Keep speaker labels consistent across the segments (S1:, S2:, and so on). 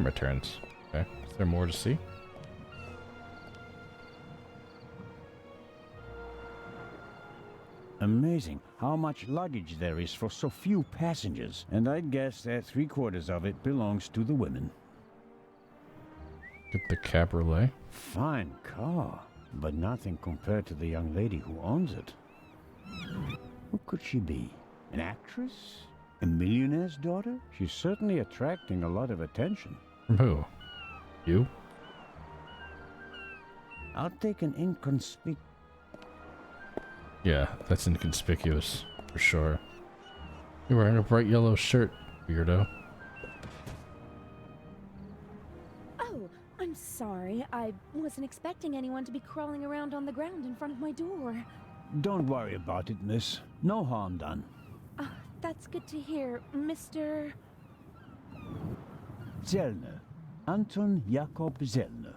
S1: camera turns. Okay. Is there more to see?
S2: Amazing how much luggage there is for so few passengers. And I'd guess that 3/4 of it belongs to the women.
S1: Get the cabriolet.
S2: Fine car, but nothing compared to the young lady who owns it. Who could she be? An actress? A millionaire's daughter? She's certainly attracting a lot of attention.
S1: From who? You?
S2: I'll take an inconspicuous...
S1: Yeah, that's inconspicuous, for sure. You're wearing a bright yellow shirt, weirdo.
S3: Oh, I'm sorry. I wasn't expecting anyone to be crawling around on the ground in front of my door.
S2: Don't worry about it, miss. No harm done.
S3: That's good to hear, Mr.
S2: Zellner. Anton Jakob Zellner.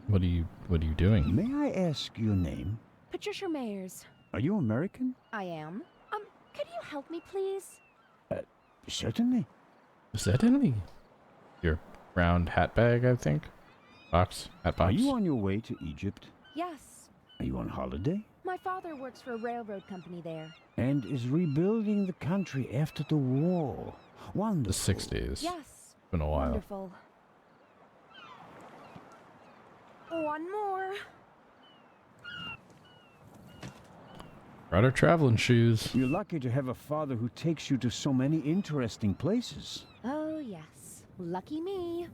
S1: What are you doing?
S2: May I ask your name?
S3: Patricia Mayers.
S2: Are you American?
S3: I am. Could you help me, please?
S2: Certainly.
S1: Is that any? Your round hat bag, I think? Box? Hat box?
S2: Are you on your way to Egypt?
S3: Yes.
S2: Are you on holiday?
S3: My father works for a railroad company there.
S2: And is rebuilding the country after the war. Wonderful.
S1: The 60s.
S3: Yes.
S1: Been a while.
S3: Wonderful. One more.
S1: Brought her traveling shoes.
S2: You're lucky to have a father who takes you to so many interesting places.
S3: Oh, yes. Lucky me.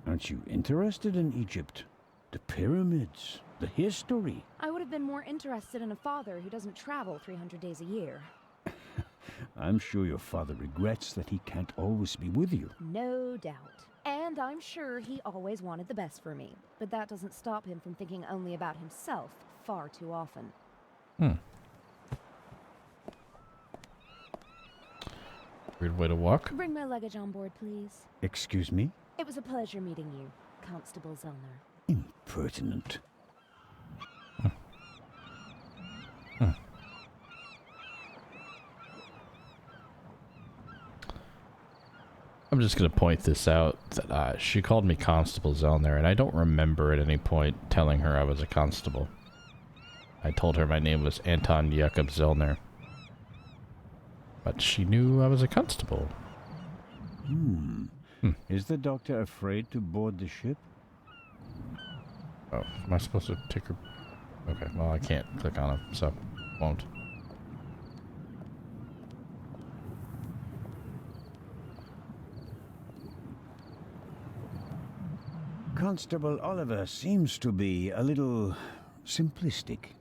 S2: Aren't you interested in Egypt? The pyramids, the history.
S3: I would have been more interested in a father who doesn't travel 300 days a year.
S2: I'm sure your father regrets that he can't always be with you.
S3: No doubt. And I'm sure he always wanted the best for me. But that doesn't stop him from thinking only about himself far too often.
S1: Weird way to walk.
S3: Bring my luggage on board, please.
S2: Excuse me?
S3: It was a pleasure meeting you, Constable Zellner.
S2: Impertinent.
S1: I'm just going to point this out, that she called me Constable Zellner, and I don't remember at any point telling her I was a constable. I told her my name was Anton Jakob Zellner. But she knew I was a constable.
S2: Is the doctor afraid to board the ship?
S1: Oh, am I supposed to take her? Okay, well I can't click on it, so won't.
S2: Constable Oliver seems to be a little simplistic.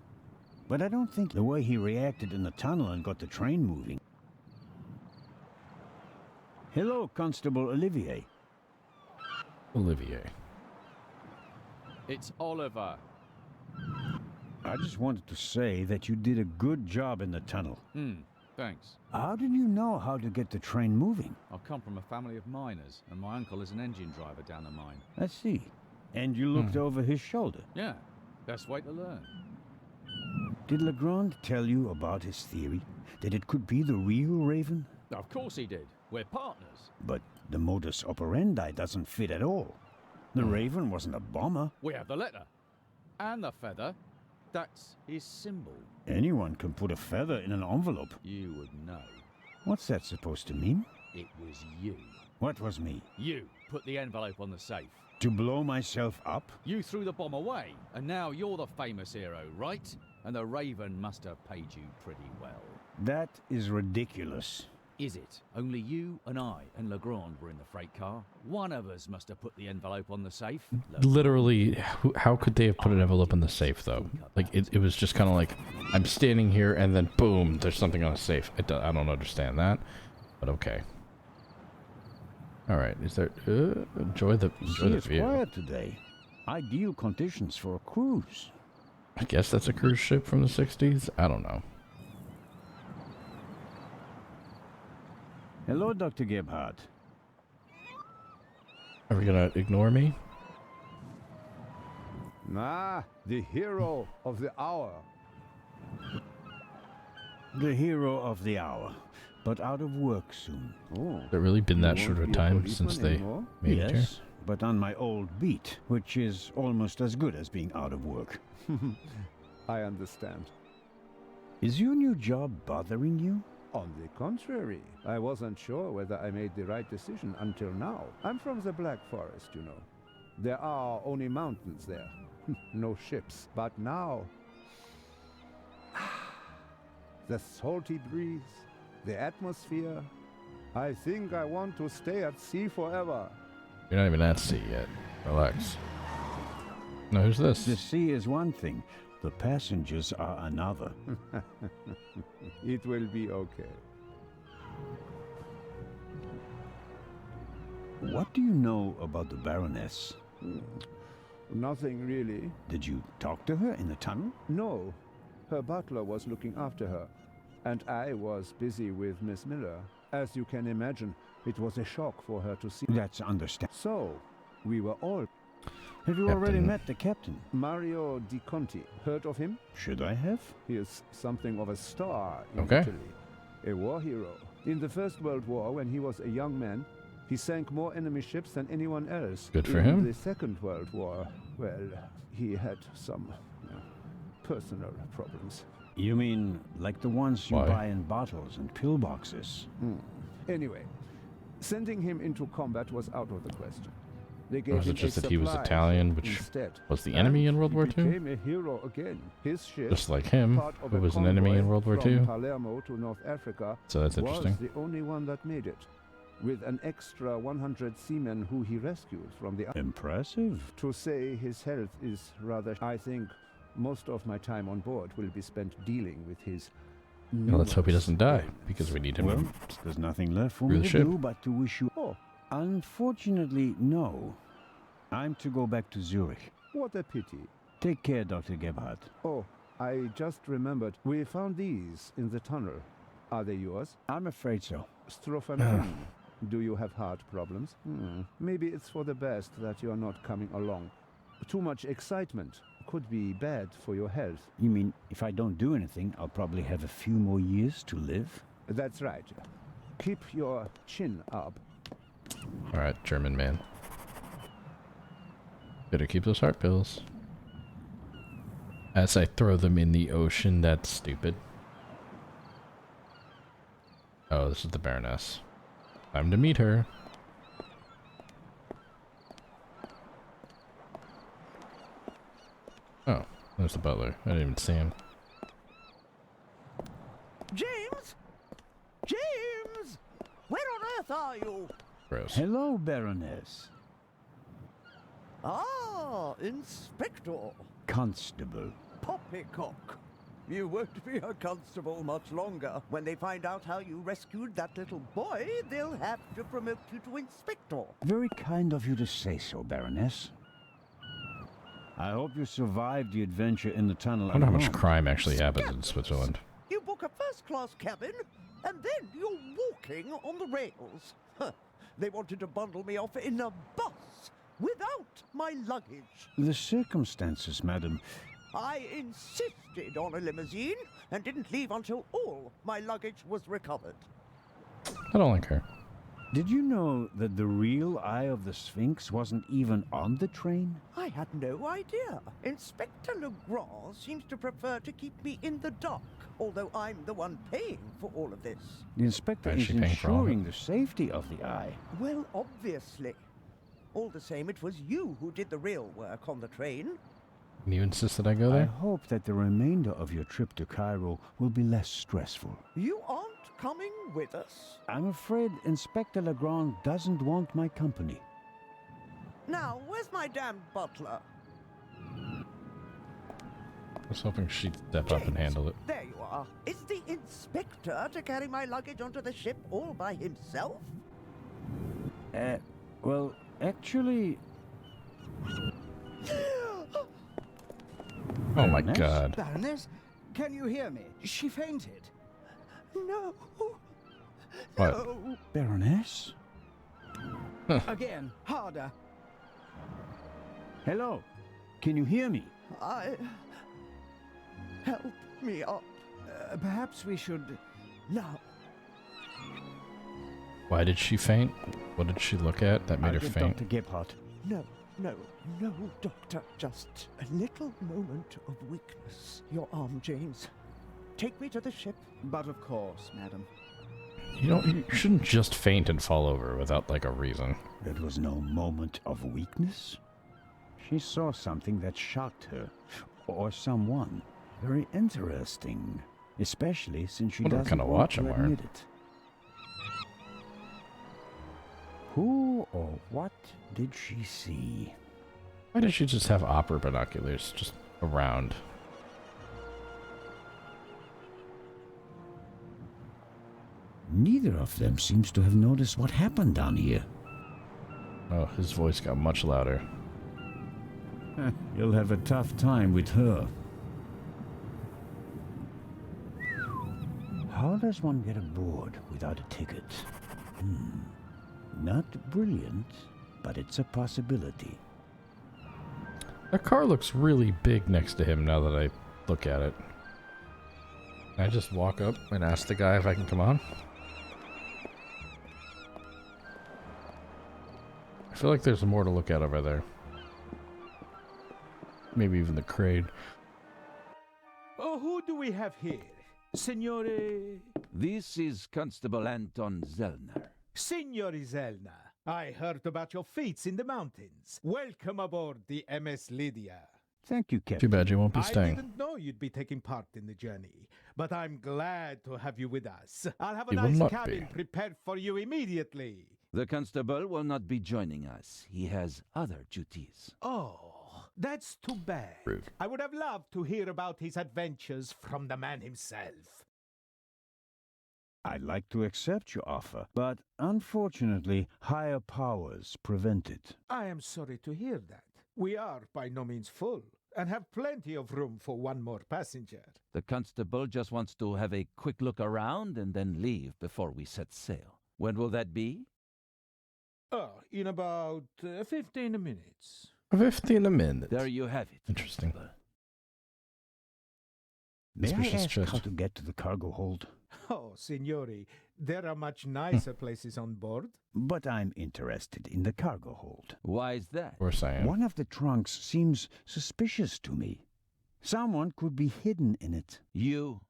S2: But I don't think the way he reacted in the tunnel and got the train moving. Hello, Constable Olivier.
S1: Olivier.
S4: It's Oliver.
S2: I just wanted to say that you did a good job in the tunnel.
S4: Thanks.
S2: How did you know how to get the train moving?
S4: I come from a family of miners, and my uncle is an engine driver down the mine.
S2: I see. And you looked over his shoulder.
S4: Yeah, best way to learn.
S2: Did Legrand tell you about his theory? That it could be the real Raven?
S4: Of course he did. We're partners.
S2: But the modus operandi doesn't fit at all. The Raven wasn't a bomber.
S4: We have the letter. And the feather. That's his symbol.
S2: Anyone can put a feather in an envelope.
S4: You would know.
S2: What's that supposed to mean?
S4: It was you.
S2: What was me?
S4: You put the envelope on the safe.
S2: To blow myself up?
S4: You threw the bomb away, and now you're the famous hero, right? And the Raven must have paid you pretty well.
S2: That is ridiculous.
S4: Is it? Only you and I and Legrand were in the freight car. One of us must have put the envelope on the safe.
S1: Literally, how could they have put an envelope in the safe, though? Like, it was just kind of like, I'm standing here, and then boom, there's something on a safe. I don't understand that, but okay. All right, is there... enjoy the
S2: It's
S1: view.
S2: quiet today. Ideal conditions for a cruise.
S1: I guess that's a cruise ship from the 60s? I don't know.
S2: Hello, Dr. Gebhardt.
S1: Are we gonna ignore me?
S5: The hero of the hour.
S2: The hero of the hour. but out of work soon.
S5: Oh,
S1: Has it really been that
S5: you
S1: short
S5: won't
S1: of
S5: be a
S1: time
S5: policeman
S1: since they
S5: anymore?
S1: made it here?
S2: Yes, but on my old beat, which is almost as good as being out of work.
S5: I understand.
S2: Is your new job bothering you?
S5: On the contrary, I wasn't sure whether I made the right decision until now. I'm from the Black Forest, you know. There are only mountains there. No ships. But now... the salty breeze, the atmosphere... I think I want to stay at sea forever.
S1: You're not even at sea yet. Relax. No, who's this?
S2: The sea is one thing, the passengers are another.
S5: It will be okay.
S2: What do you know about the Baroness?
S5: Nothing really.
S2: Did you talk to her in the tunnel?
S5: No. Her butler was looking after her, and I was busy with Miss Miller. As you can imagine, it was a shock for her to see.
S2: That's understandable.
S5: So, we were all...
S2: Have you already
S1: Captain.
S2: met the captain?
S5: Mario Di Conti. Heard of him?
S2: Should I have?
S5: He is something of a star in
S1: Okay.
S5: Italy. A war hero. In the First World War, when he was a young man, he sank more enemy ships than anyone else.
S1: Good for
S5: in
S1: him.
S5: the Second World War, well, he had some personal problems.
S2: You mean like the ones you
S1: Why?
S2: buy in bottles and pillboxes?
S5: Anyway, sending him into combat was out of the question. They gave
S1: Or was it
S5: him
S1: just
S5: a
S1: that he was
S5: supply
S1: Italian,
S5: ship
S1: which
S5: instead.
S1: was the
S5: And
S1: enemy in World
S5: he
S1: War II?
S5: became a hero again. His ship,
S1: Just like him,
S5: part of
S1: who
S5: a
S1: was an enemy in
S5: convoy
S1: World War
S5: from
S1: II.
S5: Palermo to North Africa,
S1: So that's
S5: was
S1: interesting.
S5: the only one that made it, with an extra 100 seamen who he rescued from the...
S2: Impressive.
S5: To say his health is rather... I think most of my time on board will be spent dealing with his...
S1: Well, let's hope he doesn't die,
S5: numerous
S1: because we need him.
S2: Well, there's nothing left for
S1: Through
S2: me
S1: the
S2: to
S1: ship.
S2: do but to wish you...
S5: Oh,
S2: Unfortunately, no. I'm to go back to Zurich.
S5: what a pity.
S2: Take care, Dr. Gebhardt.
S5: Oh, I just remembered. We found these in the tunnel. Are they yours?
S2: I'm afraid so.
S5: Strofantin. Do you have heart problems? Maybe it's for the best that you're not coming along. Too much excitement could be bad for your health.
S2: You mean if I don't do anything, I'll probably have a few more years to live?
S5: That's right. Keep your chin up.
S1: Alright, German man. Better keep those heart pills. As I throw them in the ocean, that's stupid. Oh, this is the Baroness. Time to meet her. Oh, there's the butler. I didn't even see him.
S6: James? James! Where on earth are you?
S1: Gross.
S2: Hello, Baroness.
S6: Ah, Inspector.
S2: Constable.
S6: Poppycock. You won't be a constable much longer. When they find out how you rescued that little boy, they'll have to promote you to Inspector.
S2: Very kind of you to say so, Baroness. I hope you survived the adventure in the tunnel.
S1: I wonder how much
S2: alone.
S1: crime actually happens in Switzerland.
S6: You book a first-class cabin, and then you're walking on the rails. Huh. They wanted to bundle me off in a bus without my luggage.
S2: The circumstances, madam.
S6: I insisted on a limousine and didn't leave until all my luggage was recovered.
S1: I don't like her.
S2: Did you know that the real Eye of the Sphinx wasn't even on the train?
S6: I had no idea. Inspector Legrand seems to prefer to keep me in the dark, although I'm the one paying for all of this.
S2: The inspector
S1: Is
S2: is
S1: she paying for all of it?
S2: ensuring the safety of the Eye.
S6: Well, obviously. All the same, it was you who did the real work on the train.
S1: Can you insist that I go
S2: I
S1: there?
S2: hope that the remainder of your trip to Cairo will be less stressful.
S6: You aren't coming with us.
S2: I'm afraid Inspector Legrand doesn't want my company.
S6: Now, where's my damned butler?
S1: I was hoping she'd step up and
S6: James,
S1: handle it.
S6: There you are. Is the inspector to carry my luggage onto the ship all by himself?
S2: Well, actually...
S1: Oh my
S2: Baroness?
S1: god.
S7: Baroness, can you hear me? She fainted.
S6: No.
S1: What?
S6: No.
S2: Baroness?
S7: Again, harder.
S2: Hello? Can you hear me?
S6: Help me up.
S7: Perhaps we should...
S6: Now.
S1: Why did she faint? What did she look at that made her
S2: Get
S1: faint?
S2: Dr. Gebhardt.
S6: No, Doctor. Just a little moment of weakness. Your arm, James. Take me to the ship.
S7: But of course, madam.
S1: You shouldn't just faint and fall over without, like, a reason.
S2: That was no moment of weakness. She saw something that shocked her. Or someone. Very interesting. Especially since she
S1: Wonder what
S2: doesn't
S1: kind of
S2: want
S1: watch
S2: to
S1: I'm wearing.
S2: admit it. Who or what did she see?
S1: Why did she just have opera binoculars just around?
S2: Neither of them seems to have noticed what happened down here.
S1: Oh, his voice got much louder.
S2: You'll have a tough time with her. How does one get aboard without a ticket? Not brilliant, but it's a possibility.
S1: That car looks really big next to him now that I look at it. Can I just walk up and ask the guy if I can come on? I feel like there's more to look at over there. Maybe even the crane.
S8: Oh, who do we have here? Signore...
S4: This is Constable Anton Zellner.
S8: Signore Zellner. I heard about your feats in the mountains. Welcome aboard the MS Lydia.
S2: Thank you,
S1: Too
S2: Captain.
S1: bad you won't be
S8: I
S1: staying.
S8: didn't know you'd be taking part in the journey, but I'm glad to have you with us. I'll have a
S1: You will
S8: nice
S1: not
S8: cabin
S1: be.
S8: prepared for you immediately.
S4: The constable will not be joining us. He has other duties.
S8: Oh, that's too bad.
S1: Rude.
S8: I would have loved to hear about his adventures from the man himself.
S2: I'd like to accept your offer, but unfortunately, higher powers prevent it.
S8: I am sorry to hear that. We are by no means full, and have plenty of room for one more passenger.
S4: The constable just wants to have a quick look around and then leave before we set sail. When will that be?
S8: Oh, in about 15 minutes.
S1: 15 minutes.
S4: There you have it.
S1: Interesting.
S2: May I
S1: Suspicious
S2: ask
S1: chest.
S2: how to get to the cargo hold?
S8: Oh, signori, there are much nicer places on board.
S2: But I'm interested in the cargo hold.
S4: Why is that?
S1: Of course I am.
S2: One of the trunks seems suspicious to me. Someone could be hidden in it.
S4: You?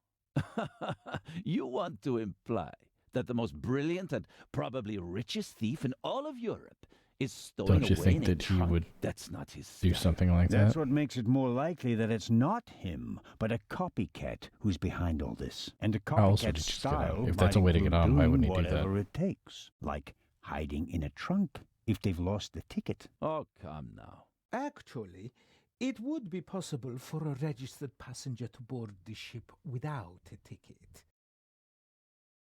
S4: You want to imply that the most brilliant and probably richest thief in all of Europe is stowing
S1: Don't you
S4: away
S1: think
S4: in a
S1: that he
S4: trunk?
S1: would
S4: That's not his
S1: do
S4: style.
S1: something like
S2: That's
S1: that?
S2: what makes it more likely that it's not him, but a copycat who's behind all this. And a
S1: How else would
S2: copycat
S1: you just get on?
S2: style
S1: If that's a
S2: might
S1: way to get
S2: include
S1: on, why
S2: doing
S1: wouldn't he do that?
S2: whatever it takes, like hiding in a trunk if they've lost the ticket.
S4: Oh, come now.
S8: Actually, it would be possible for a registered passenger to board the ship without a ticket.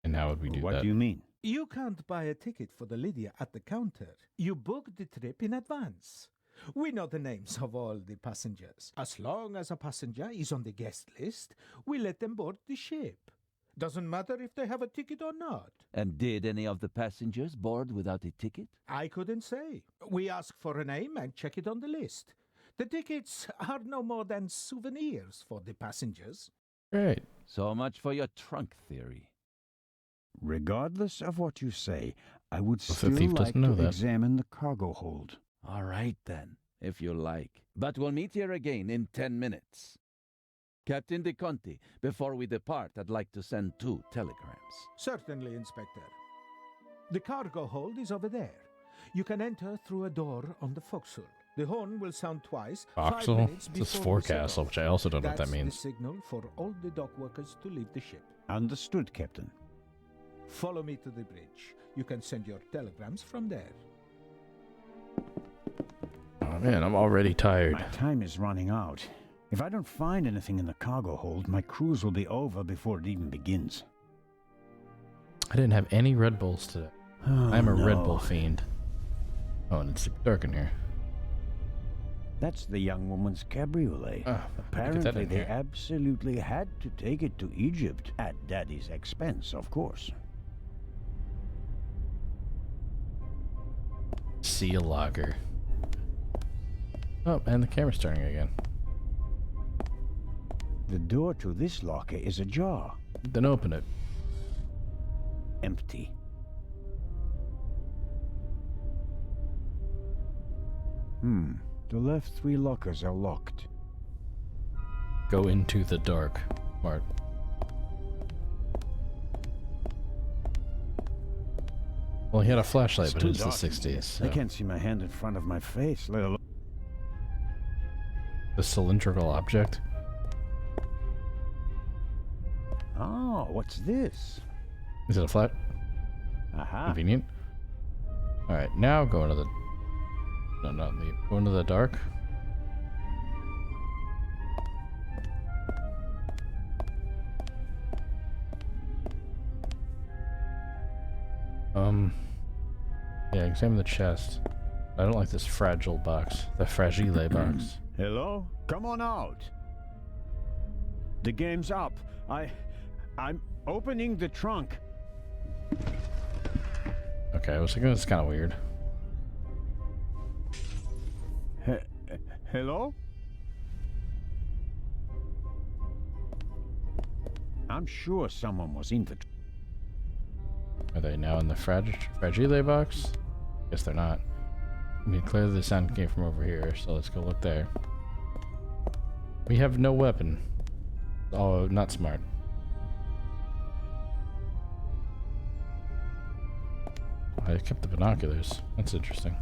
S1: And how would we do
S2: What
S1: that?
S2: do you mean?
S8: You can't buy a ticket for the Lydia at the counter. You book the trip in advance. We know the names of all the passengers. As long as a passenger is on the guest list, we let them board the ship. Doesn't matter if they have a ticket or not.
S4: And did any of the passengers board without a ticket?
S8: I couldn't say. We ask for a name and check it on the list. The tickets are no more than souvenirs for the passengers.
S1: Great.
S4: So much for your trunk theory.
S2: Regardless of what you say, I would
S1: the
S2: still
S1: thief
S2: like
S1: doesn't know
S2: to
S1: that.
S2: examine the cargo hold.
S4: All right, then, if you like. But we'll meet here again in 10 minutes. Captain De Conti, before we depart, I'd like to send 2 telegrams.
S8: Certainly, Inspector. The cargo hold is over there. You can enter through a door on the forecastle. The horn will sound twice. 5
S1: Foxhole?
S8: minutes
S1: It says
S8: before we set
S1: forecastle,
S8: off.
S1: which I also don't know what that
S8: That's
S1: means.
S8: the signal for all the dock workers to leave the ship.
S2: Understood, Captain.
S8: Follow me to the bridge. You can send your telegrams from there.
S1: Oh man, I'm already tired.
S2: My time is running out. If I don't find anything in the cargo hold, my cruise will be over before it even begins.
S1: I didn't have any Red Bulls today.
S2: Oh,
S1: I'm a Red
S2: no.
S1: Bull fiend. Oh, and it's dark in here.
S2: That's the young woman's cabriolet.
S1: Oh, how did I get that
S2: Apparently,
S1: in
S2: they
S1: here?
S2: absolutely had to take it to Egypt, at Daddy's expense, of course.
S1: Seal locker. Oh, and the camera's turning again.
S2: The door to this locker is ajar,
S1: Then open it.
S2: empty. The left 3 lockers are locked.
S1: Go into the dark. Smart. Well, he had a flashlight,
S2: It's
S1: but
S2: too
S1: it's the
S2: dark in here.
S1: 60s. So.
S2: I can't see my hand in front of my face, let alone...
S1: The cylindrical object.
S2: Oh, what's this?
S1: Is it a flat?
S2: Aha.
S1: Convenient. Alright, now go into the... No, not leave. Go into the dark. Yeah, examine the chest. I don't like this fragile box. The fragile box.
S2: Hello? Come on out. The game's up. I'm opening the trunk.
S1: Okay, I was thinking it's kind of weird.
S2: Hello? I'm sure someone was in the...
S1: Are they now in the fragile box? Guess they're not. I mean, clearly the sound came from over here, so let's go look there. We have no weapon. Oh, not smart. I kept the binoculars. That's interesting.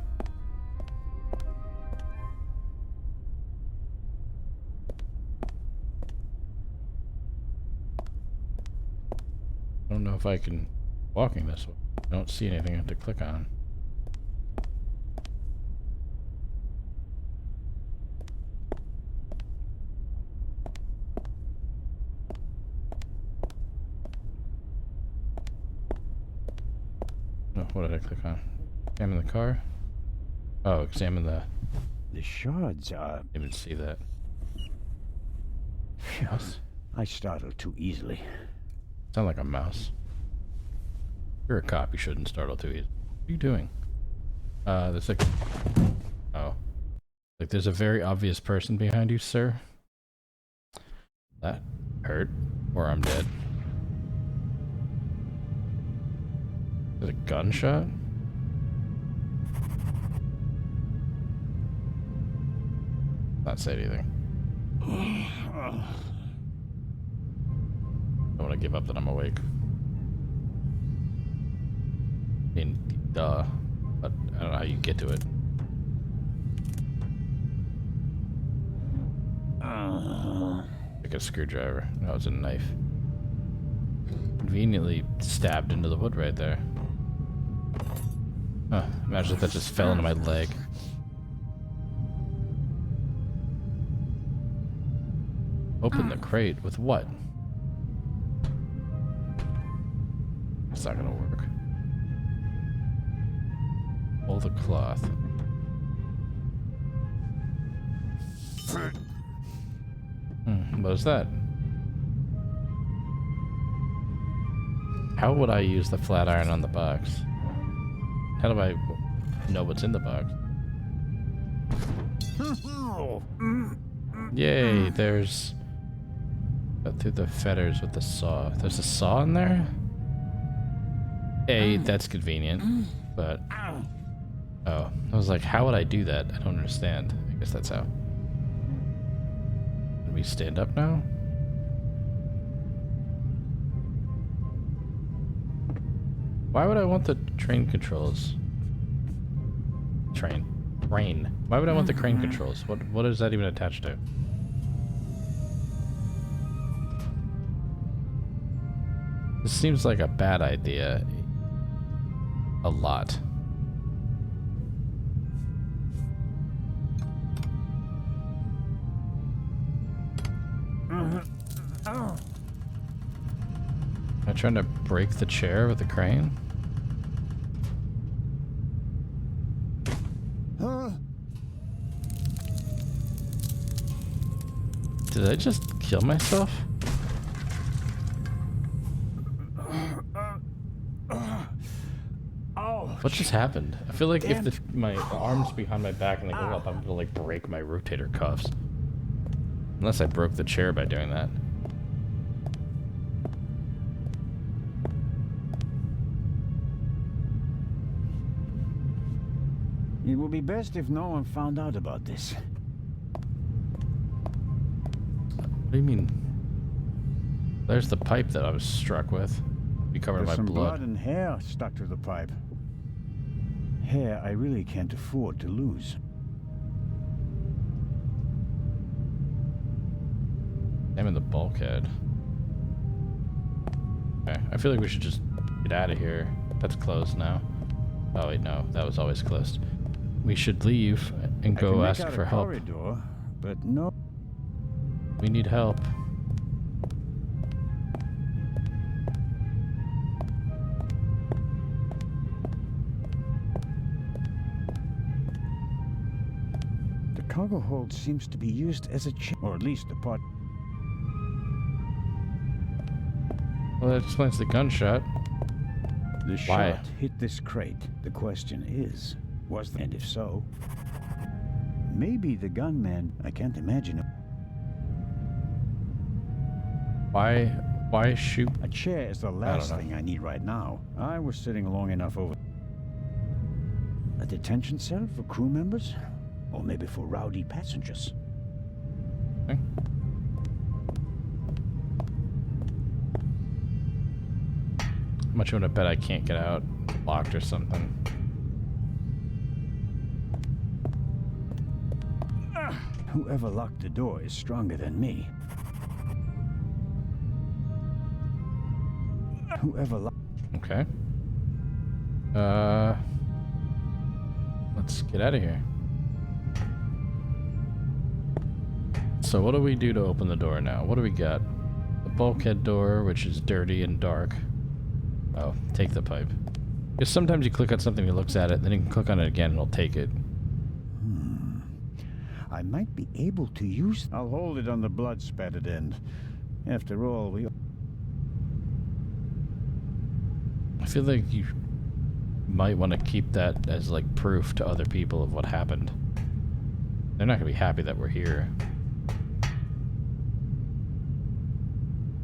S1: I don't know if I can... Walking this way. I don't see anything to click on. Oh, what did I click on? Examine the car? Oh, examine the...
S2: The shards are...
S1: Didn't even see that. Mouse?
S2: I startled too easily.
S1: Sound like a mouse. You're a cop, you shouldn't startle too easy. What are you doing? There's like... Oh. Like, there's a very obvious person behind you, sir. That hurt. Or I'm dead. Is it a gunshot? Not say anything. I want to give up that I'm awake. I mean, duh. But I don't know how you get to it. Like a screwdriver. No, it's a knife. Conveniently stabbed into the wood right there. Huh, imagine if that just fell into my leg. Open the crate with what? It's not gonna work. Pull the cloth. What is that? How would I use the flat iron on the box? How do I know what's in the box? Yay, there's... Cut through the fetters with the saw. There's a saw in there? Hey, that's convenient, but... Oh, I was like, how would I do that? I don't understand. I guess that's how. Can we stand up now? Why would I want the train controls? Train. Why would I want the crane controls? What is that even attached to? This seems like a bad idea. A lot. Am I trying to break the chair with the crane? Did I just kill myself? What just happened? I feel like if my arms behind my back and they go up, I'm gonna like break my rotator cuffs. Unless I broke the chair by doing that.
S2: It would be best if no one found out about this.
S1: What do you mean? There's the pipe that I was struck with. Be covered in
S2: There's
S1: my
S2: some
S1: blood.
S2: blood and hair stuck to the pipe. Hair I really can't afford to lose.
S1: I'm in the bulkhead. Okay, I feel like we should just get out of here. That's closed now. Oh wait, no, that was always closed. We should leave and
S2: I can
S1: go
S2: make
S1: ask
S2: out
S1: for
S2: a
S1: help.
S2: corridor, but no.
S1: We need help.
S2: The cargo hold seems to be used as a or at least a part.
S1: Well, that explains the gunshot.
S2: The
S1: Why?
S2: shot hit this crate. The question is, was the... And if so, maybe the gunman... I can't imagine...
S1: Why shoot?
S2: A chair is the last thing I need right now. I was sitting long enough over... A detention cell for crew members? Or maybe for rowdy passengers?
S1: Okay. How much you want to bet I can't get out? Locked or something?
S2: Whoever locked the door is stronger than me. Whoever locked...
S1: Okay. Let's get out of here. So what do we do to open the door now? What do we got? The bulkhead door, which is dirty and dark. Oh, take the pipe. Because sometimes you click on something, it looks at it, then you can click on it again and it'll take it.
S2: I might be able to use... I'll hold it on the blood-spattered end. After all, we...
S1: I feel like you might want to keep that as like proof to other people of what happened. They're not going to be happy that we're here.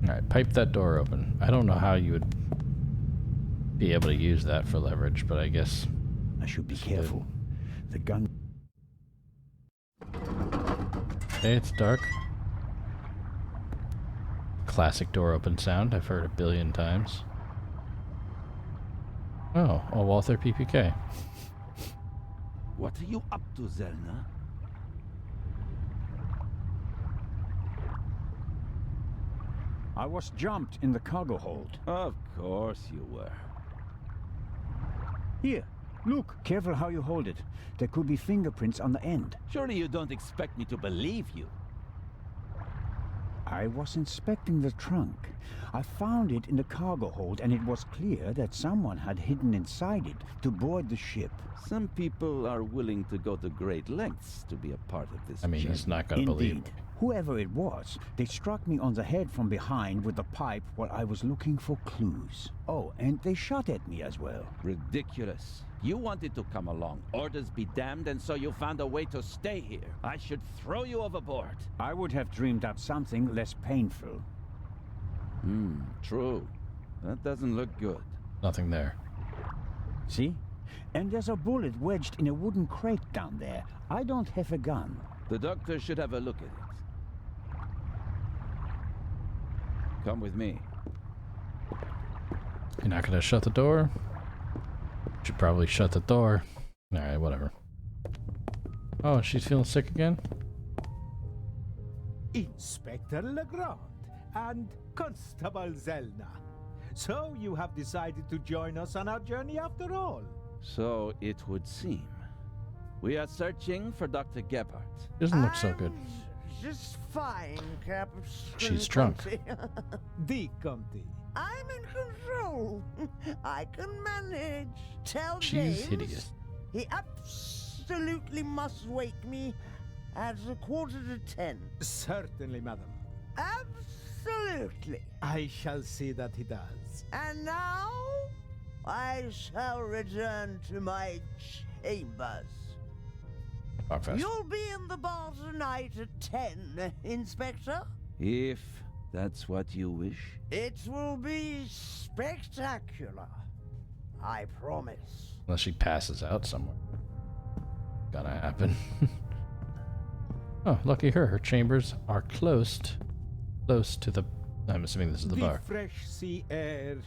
S1: Alright, pipe that door open. I don't know how you would be able to use that for leverage, but I guess...
S2: I should be careful. The gun...
S1: Okay, it's dark. Classic door open sound I've heard a billion times. Oh, a Walther PPK.
S4: What are you up to, Zelna?
S2: I was jumped in the cargo hold.
S4: Of course you were.
S2: Here, look. Careful how you hold it. There could be fingerprints on the end.
S4: Surely you don't expect me to believe you.
S2: I was inspecting the trunk. I found it in the cargo hold, and it was clear that someone had hidden inside it to board the ship.
S4: Some people are willing to go to great lengths to be a part of this
S1: I mean,
S4: journey.
S1: he's not going to believe
S2: Indeed.
S1: me.
S2: Whoever it was, they struck me on the head from behind with the pipe while I was looking for clues. Oh, and they shot at me as well.
S4: Ridiculous. You wanted to come along. Orders be damned, and so you found a way to stay here. I should throw you overboard.
S2: I would have dreamed up something less painful.
S4: True. That doesn't look good.
S1: Nothing there.
S2: See? And there's a bullet wedged in a wooden crate down there. I don't have a gun.
S4: The doctor should have a look at it. Come with me.
S1: You're not going to shut the door? Should probably shut the door. Alright, whatever. Oh, she's feeling sick again?
S8: Inspector Legrand and Constable Zelna. So you have decided to join us on our journey after all.
S4: So it would seem. We are searching for Dr. Gebhardt.
S1: Doesn't look so good.
S6: Just fine, Captain.
S1: She's drunk.
S8: D. Conti.
S6: I'm in control. I can manage. Tell
S1: She's
S6: James
S1: hideous.
S6: he absolutely must wake me at 9:45.
S8: Certainly, madam.
S6: Absolutely.
S8: I shall see that he does.
S6: And now I shall return to my chambers.
S1: Talk fast.
S6: You'll be in the bar tonight at 10, Inspector.
S4: If that's what you wish.
S6: It will be spectacular. I promise.
S1: Unless she passes out somewhere. gonna happen. Oh, lucky her. Her chambers are close to the... I'm assuming this is the bar.
S8: fresh sea air,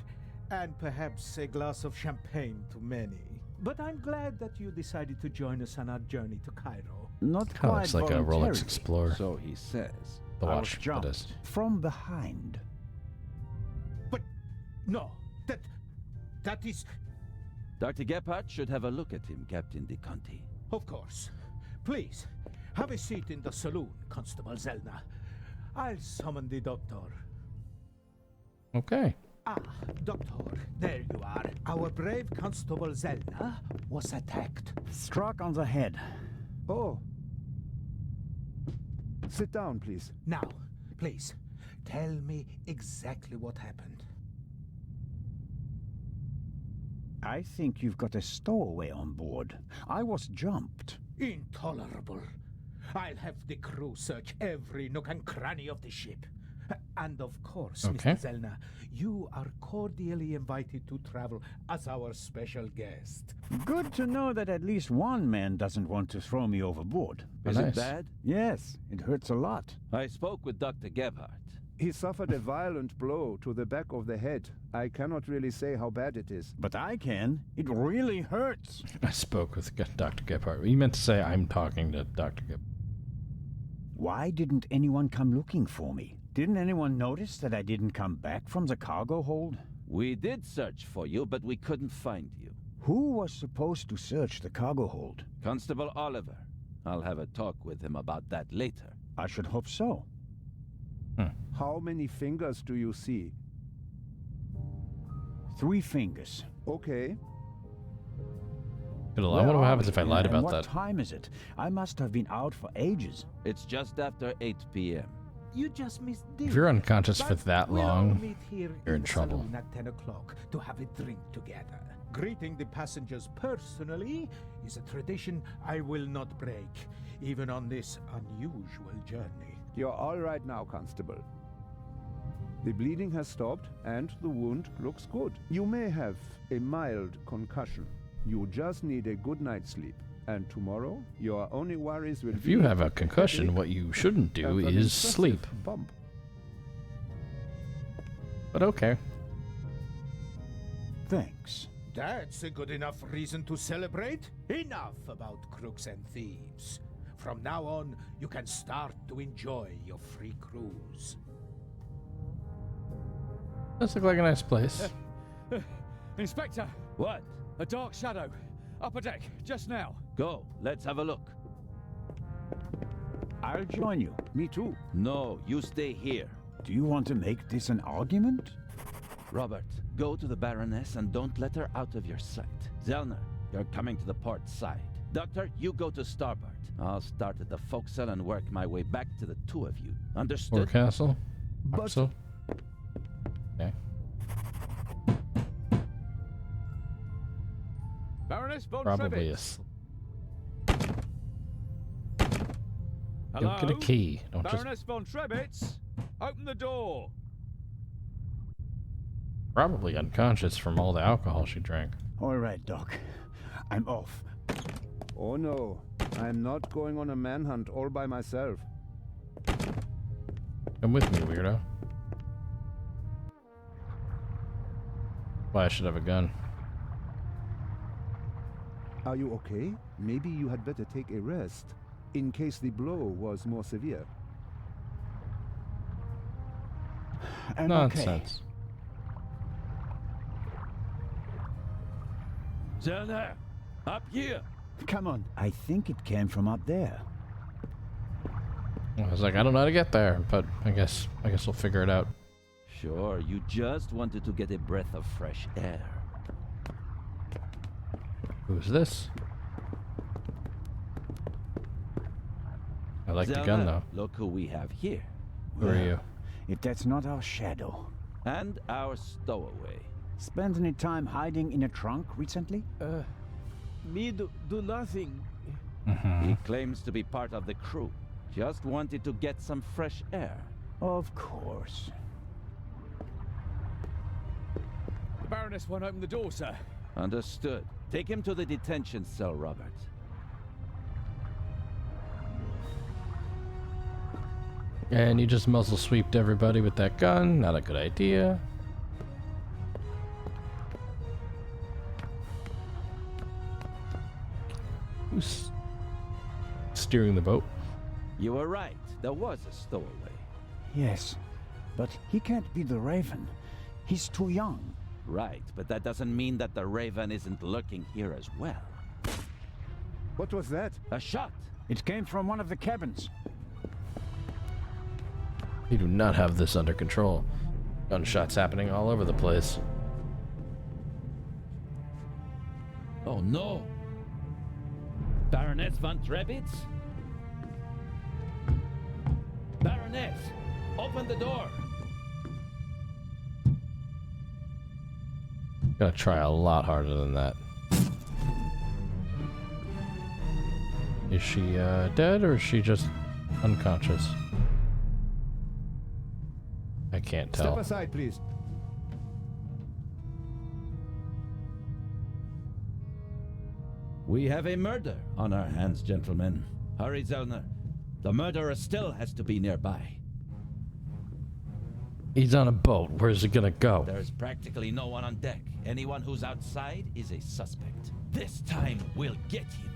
S8: and perhaps a glass of champagne to many. But I'm glad that you decided to join us on our journey to Cairo.
S2: Not
S1: Kind of
S2: quite
S1: looks like a Rolex
S2: voluntarily.
S1: Explorer.
S4: So he says.
S1: The
S2: I was
S1: watch, that
S2: jumped
S1: is.
S2: from behind.
S8: But no, that is...
S4: Dr. Gebhardt should have a look at him, Captain De Conti.
S8: Of course. Please, have a seat in the saloon, Constable Zelna. I'll summon the doctor.
S1: Okay.
S8: Ah, Doctor, there you are. Our brave Constable Zelna was attacked.
S2: Struck on the head.
S5: Oh. Sit down, please.
S8: Now, please, tell me exactly what happened.
S2: I think you've got a stowaway on board. I was jumped.
S8: Intolerable. I'll have the crew search every nook and cranny of the ship. And of course,
S1: Okay.
S8: Mr. Zelna, you are cordially invited to travel as our special guest.
S2: Good to know that at least one man doesn't want to throw me overboard.
S1: Oh,
S4: Is
S1: nice.
S4: it bad?
S2: Yes, it hurts a lot.
S4: I spoke with Dr. Gebhardt.
S5: He suffered a violent blow to the back of the head. I cannot really say how bad it is.
S2: But I can. It really hurts.
S1: I spoke with Dr. Gebhardt. You meant to say I'm talking to Dr. Gebhardt.
S2: Why didn't anyone come looking for me? Didn't anyone notice that I didn't come back from the cargo hold?
S4: We did search for you, but we couldn't find you.
S2: Who was supposed to search the cargo hold?
S4: Constable Oliver. I'll have a talk with him about that later.
S2: I should hope so.
S5: How many fingers do you see?
S2: 3 fingers.
S5: Okay.
S1: I wonder what happens if I lied
S2: And
S1: about
S2: what
S1: that.
S2: time is it? I must have been out for ages.
S4: It's just after 8 p.m.
S8: You just missed
S1: If you're unconscious for
S8: But
S1: that
S8: we'll all
S1: long,
S8: meet here
S1: you're in
S8: the
S1: trouble.
S8: saloon at 10 o'clock to have a drink together. Greeting the passengers personally is a tradition I will not break, even on this unusual journey.
S5: You're all right now, Constable. The bleeding has stopped and the wound looks good. You may have a mild concussion. You just need a good night's sleep. And tomorrow, your only worries will
S1: if
S5: be...
S1: you have a concussion, what you shouldn't do
S5: and an
S1: is
S5: impressive
S1: sleep.
S5: Bump.
S1: But okay.
S2: Thanks.
S8: That's a good enough reason to celebrate. Enough about crooks and thieves. From now on, you can start to enjoy your free cruise.
S1: Does look like a nice place.
S9: Inspector,
S4: What?
S9: a dark shadow. Upper deck, just now.
S4: Go, let's have a look.
S2: I'll join you.
S5: Me too.
S4: No, you stay here.
S2: Do you want to make this an argument?
S4: Robert, go to the Baroness and don't let her out of your sight. Zellner, you're coming to the port side. Doctor, you go to starboard. I'll start at the forecastle and work my way back to the 2 of you. Understood?
S1: Forecastle?
S5: But-
S1: Forecastle? Okay.
S9: Baroness von
S1: Probably
S9: Trebitz.
S1: is.
S9: Hello?
S1: Go get a key. Don't just...
S9: Baroness von Trebitz, open the door.
S1: Probably unconscious from all the alcohol she drank.
S2: All right, Doc. I'm off.
S5: Oh no, I'm not going on a manhunt all by myself.
S1: Come with me, weirdo. Why I should have a gun.
S5: Are you okay? Maybe you had better take a rest, in case the blow was more severe.
S2: I'm okay.
S1: Nonsense.
S4: Zellner, up here.
S2: Come on. I think it came from up there.
S1: I was like, I don't know how to get there, but I guess we'll figure it out.
S4: Sure, you just wanted to get a breath of fresh air.
S1: Who's this? I like the gun
S4: Zellner,
S1: though.
S4: Look who we have here.
S1: Who are you?
S2: If that's not our shadow.
S4: And our stowaway.
S2: Spent any time hiding in a trunk recently?
S7: Me do nothing.
S1: Mm-hmm.
S4: He claims to be part of the crew. Just wanted to get some fresh air.
S2: Of course.
S9: The Baroness won't open the door, sir.
S4: Understood. Take him to the detention cell, Robert.
S1: And you just muzzle sweeped everybody with that gun. Not a good idea. Who's steering the boat?
S4: You were right. There was a stowaway.
S2: Yes, but he can't be the Raven. He's too young.
S4: Right, but that doesn't mean that the Raven isn't lurking here as well.
S5: What was that?
S4: A shot!
S2: It came from one of the cabins.
S1: You do not have this under control. Gunshots happening all over the place.
S4: Oh no! Baroness von Trebitz? Baroness! Open the door!
S1: Gotta try a lot harder than that. Is she dead or is she just unconscious? I can't tell.
S5: Step aside, please.
S4: We have a murder on our hands, gentlemen. Hurry, Zellner. The murderer still has to be nearby.
S1: He's on a boat. Where's he gonna go?
S4: There's practically no one on deck. Anyone who's outside is a suspect. This time, we'll get him.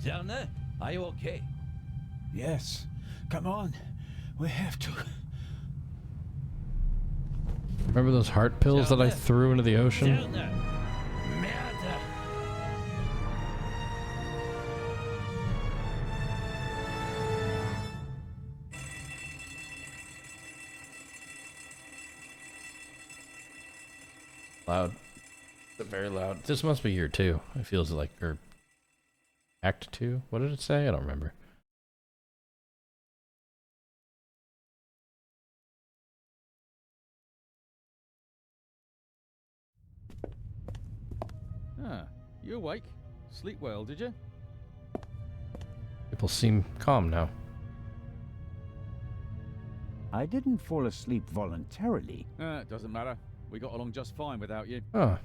S4: Zellner, are you okay?
S8: Yes. Come on. We have to.
S1: Remember those heart pills that I threw into the ocean?
S4: Zellner! Murder!
S1: Loud. Very loud. This must be year 2. It feels like, or Act 2? What did it say? I don't remember.
S9: Ah, you awake? Sleep well, did you?
S1: People seem calm now.
S2: I didn't fall asleep voluntarily.
S9: It doesn't matter. We got along just fine without you.
S1: Oh,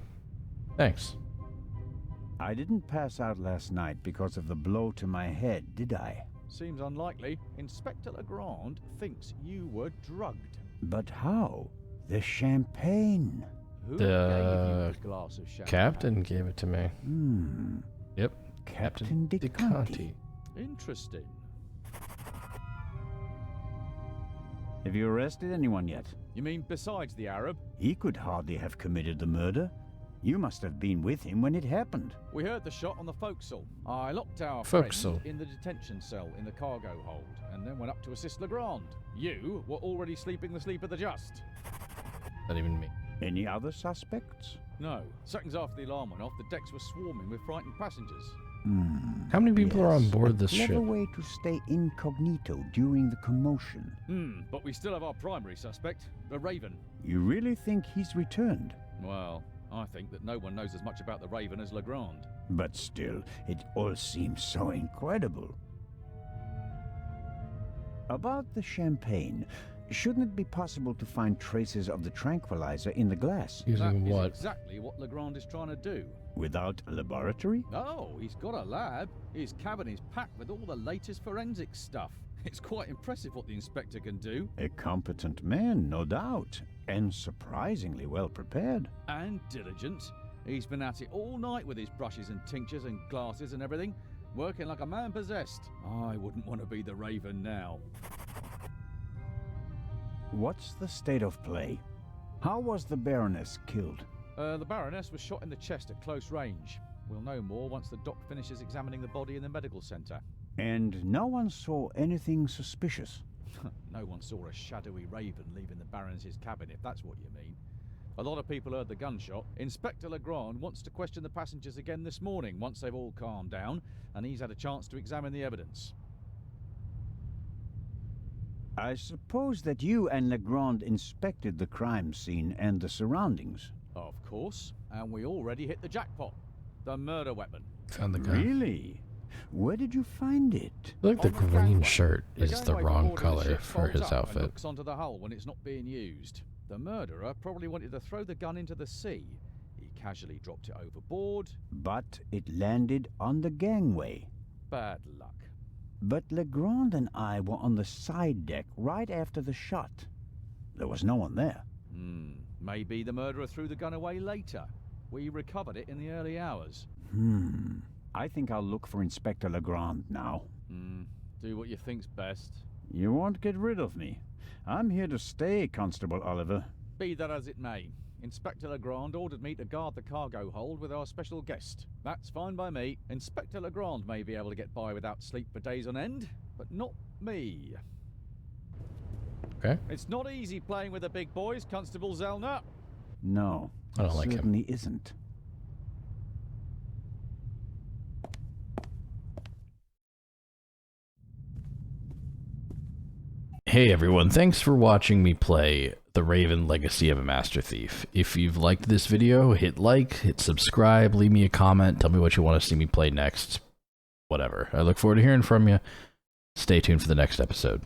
S1: thanks.
S2: I didn't pass out last night because of the blow to my head, did I?
S9: Seems unlikely. Inspector Legrand thinks you were drugged.
S2: But how? The champagne.
S9: Who
S1: The
S9: gave you a glass of champagne?
S1: Captain gave it to me. Yep.
S2: Captain DeConti.
S9: Interesting.
S2: Have you arrested anyone yet?
S9: You mean besides the Arab?
S2: He could hardly have committed the murder. You must have been with him when it happened.
S9: We heard the shot on the forecastle. I locked our
S1: Forecastle.
S9: friend in the detention cell in the cargo hold, and then went up to assist Legrand. You were already sleeping the sleep of the just.
S1: Not even me.
S2: Any other suspects?
S9: No. Seconds after the alarm went off, the decks were swarming with frightened passengers.
S1: How many people are on
S2: Yes,
S1: board
S2: a
S1: this
S2: clever
S1: ship?
S2: way to stay incognito during the commotion.
S9: But we still have our primary suspect, the Raven.
S2: You really think he's returned?
S9: Well, I think that no one knows as much about the Raven as Legrand.
S2: But still, it all seems so incredible. About the champagne, shouldn't it be possible to find traces of the tranquilizer in the glass?
S1: Using
S9: That is
S1: what?
S9: exactly what Legrand is trying to do.
S2: Without a laboratory?
S9: Oh, he's got a lab. His cabin is packed with all the latest forensic stuff. It's quite impressive what the inspector can do.
S2: A competent man, no doubt, and surprisingly well prepared.
S9: And diligent. He's been at it all night with his brushes and tinctures and glasses and everything, working like a man possessed. I wouldn't want to be the Raven now.
S2: What's the state of play? How was the Baroness killed?
S9: The Baroness was shot in the chest at close range. We'll know more once the doc finishes examining the body in the medical centre.
S2: And no one saw anything suspicious?
S9: No one saw a shadowy Raven leaving the Baroness's cabin, if that's what you mean. A lot of people heard the gunshot. Inspector Legrand wants to question the passengers again this morning once they've all calmed down, and he's had a chance to examine the evidence.
S2: I suppose that you and Legrand inspected the crime scene and the surroundings.
S9: Of course, and we already hit the jackpot. The murder weapon.
S1: Found the gun.
S2: Really? Where did you find it?
S1: I feel like the
S9: On the
S1: green
S9: gangway.
S1: shirt is the
S9: gangway
S1: wrong
S9: board of the
S1: color
S9: ship
S1: for
S9: folds
S1: his
S9: up and
S1: outfit.
S9: looks onto the hull when it's not being used. The murderer probably wanted to throw the gun into the sea. He casually dropped it overboard.
S2: But it landed on the gangway.
S9: Bad luck.
S2: But Legrand and I were on the side deck right after the shot. There was no one there.
S9: Maybe the murderer threw the gun away later. We recovered it in the early hours.
S2: I think I'll look for Inspector Legrand now.
S9: Do what you think's best.
S2: You won't get rid of me. I'm here to stay, Constable Oliver.
S9: Be that as it may, Inspector Legrand ordered me to guard the cargo hold with our special guest. That's fine by me. Inspector Legrand may be able to get by without sleep for days on end, but not me.
S1: Okay.
S9: It's not easy playing with the big boys, Constable Zellner.
S2: No,
S1: I don't like him.
S2: certainly isn't.
S1: Hey everyone, thanks for watching me play The Raven Legacy of a Master Thief. If you've liked this video, hit like, hit subscribe, leave me a comment, tell me what you want to see me play next. Whatever. I look forward to hearing from you. Stay tuned for the next episode.